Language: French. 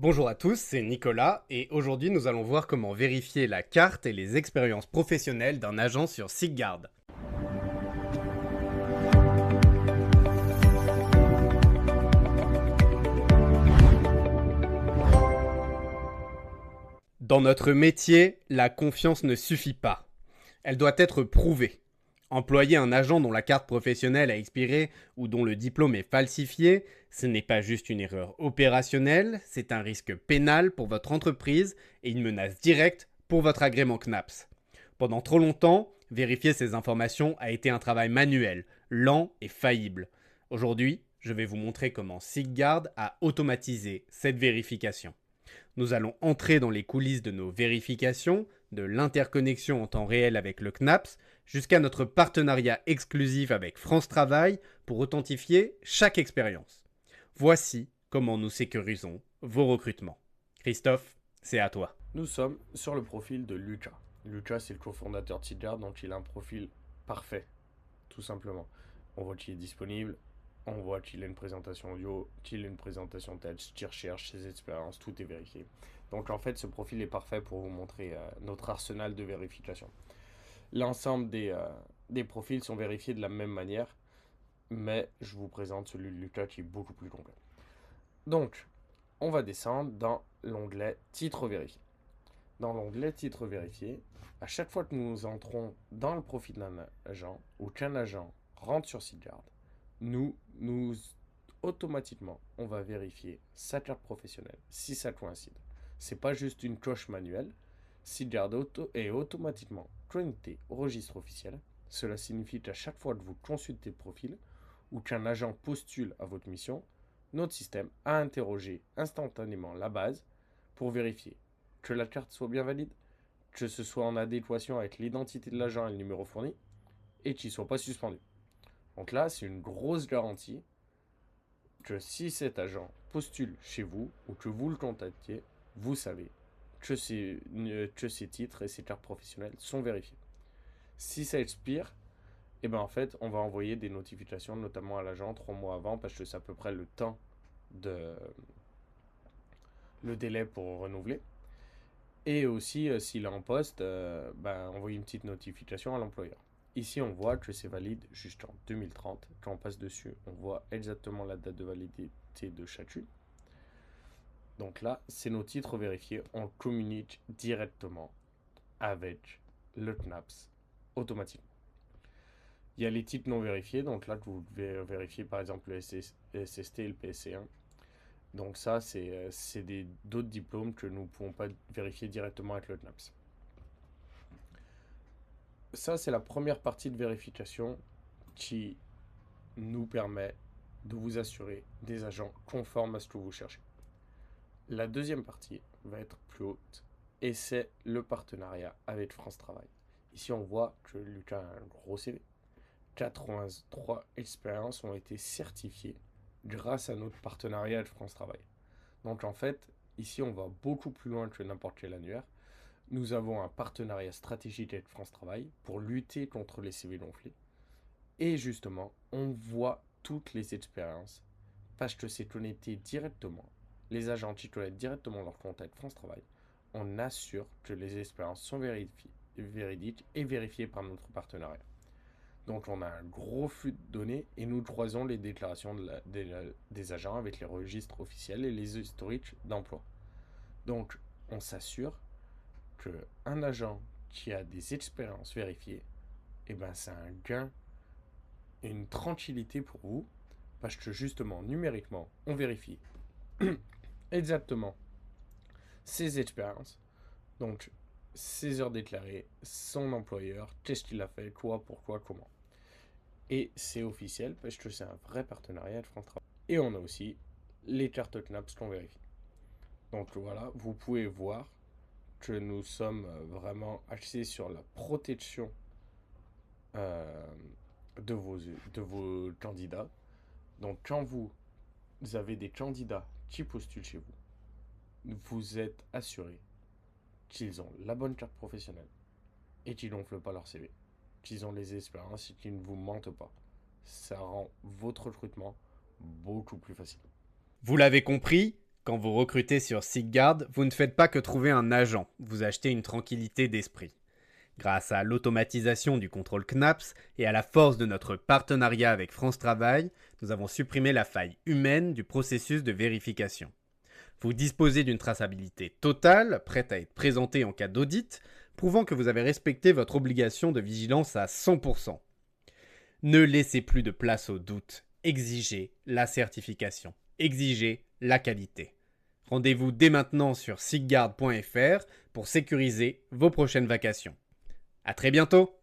Bonjour à tous, c'est Nicolas et aujourd'hui nous allons voir comment vérifier la carte et les expériences professionnelles d'un agent sur SigGuard. Dans notre métier, la confiance ne suffit pas. Elle doit être prouvée. Employer un agent dont la carte professionnelle a expiré ou dont le diplôme est falsifié, ce n'est pas juste une erreur opérationnelle, c'est un risque pénal pour votre entreprise et une menace directe pour votre agrément CNAPS. Pendant trop longtemps, vérifier ces informations a été un travail manuel, lent et faillible. Aujourd'hui, je vais vous montrer comment SigGuard a automatisé cette vérification. Nous allons entrer dans les coulisses de nos vérifications, de l'interconnexion en temps réel avec le CNAPS, jusqu'à notre partenariat exclusif avec France Travail pour authentifier chaque expérience. Voici comment nous sécurisons vos recrutements. Christophe, c'est à toi. Nous sommes sur le profil de Lucas. Lucas, c'est le cofondateur de SigGuard, donc il a un profil parfait, tout simplement. On voit qu'il est disponible, on voit qu'il a une présentation audio, qu'il a une présentation texte, qu'il recherche ses expériences, tout est vérifié. Donc en fait, ce profil est parfait pour vous montrer notre arsenal de vérification. L'ensemble des profils sont vérifiés de la même manière, mais je vous présente celui de Lucas qui est beaucoup plus complet. Donc, on va descendre dans l'onglet titre vérifié. Dans l'onglet titre vérifié, à chaque fois que nous entrons dans le profil d'un agent ou qu'un agent rentre sur SigGuard, nous automatiquement, on va vérifier sa carte professionnelle si ça coïncide. C'est pas juste une coche manuelle. SigGuard est automatiquement connecté au registre officiel. Cela signifie qu'à chaque fois que vous consultez le profil ou qu'un agent postule à votre mission, notre système a interrogé instantanément la base pour vérifier que la carte soit bien valide, que ce soit en adéquation avec l'identité de l'agent et le numéro fourni, et qu'il ne soit pas suspendu. Donc là, c'est une grosse garantie que si cet agent postule chez vous ou que vous le contactiez, vous savez que ses titres et ses cartes professionnelles sont vérifiés. Si ça expire, et ben en fait, on va envoyer des notifications, notamment à l'agent 3 mois avant, parce que c'est à peu près le temps le délai pour renouveler. Et aussi, s'il est en poste, envoyer une petite notification à l'employeur. Ici, on voit que c'est valide jusqu'en 2030. Quand on passe dessus, on voit exactement la date de validité de chacune. Donc là, c'est nos titres vérifiés. On communique directement avec le CNAPS automatiquement. Il y a les titres non vérifiés. Donc là, vous devez vérifier par exemple le SST et le PSC1. Donc ça, c'est d'autres diplômes que nous ne pouvons pas vérifier directement avec le CNAPS. Ça, c'est la première partie de vérification qui nous permet de vous assurer des agents conformes à ce que vous cherchez. La deuxième partie va être plus haute et c'est le partenariat avec France Travail. Ici, on voit que Lucas a un gros CV. 83 expériences ont été certifiées grâce à notre partenariat avec France Travail. Donc en fait, ici, on va beaucoup plus loin que n'importe quel annuaire. Nous avons un partenariat stratégique avec France Travail pour lutter contre les CV gonflés. Et justement, on voit toutes les expériences parce que c'est connecté directement. Les agents qui connectent directement leur compte avec France Travail. On assure que les expériences sont véridiques et vérifiées par notre partenariat. Donc on a un gros flux de données et nous croisons les déclarations des agents avec les registres officiels et les historiques d'emploi. Donc on s'assure qu'un agent qui a des expériences vérifiées, c'est un gain et une tranquillité pour vous, parce que justement, numériquement, on vérifie exactement ses expériences, donc ses heures déclarées, son employeur, qu'est-ce qu'il a fait, quoi, pourquoi, comment. Et c'est officiel, parce que c'est un vrai partenariat de France Travail. Et on a aussi les cartes CNAPS qu'on vérifie. Donc voilà, vous pouvez voir que nous sommes vraiment axés sur la protection de vos candidats. Donc quand vous avez des candidats qui postulent chez vous, vous êtes assuré qu'ils ont la bonne carte professionnelle et qu'ils n'onflent pas leur CV, qu'ils ont les expériences et qu'ils ne vous mentent pas. Ça rend votre recrutement beaucoup plus facile. Vous l'avez compris, Quand vous recrutez sur SigGuard, vous ne faites pas que trouver un agent, vous achetez une tranquillité d'esprit. Grâce à l'automatisation du contrôle CNAPS et à la force de notre partenariat avec France Travail, nous avons supprimé la faille humaine du processus de vérification. Vous disposez d'une traçabilité totale, prête à être présentée en cas d'audit, prouvant que vous avez respecté votre obligation de vigilance à 100%. Ne laissez plus de place au doute, exigez la certification, exigez la qualité. Rendez-vous dès maintenant sur sigguard.fr pour sécuriser vos prochaines vacations. À très bientôt!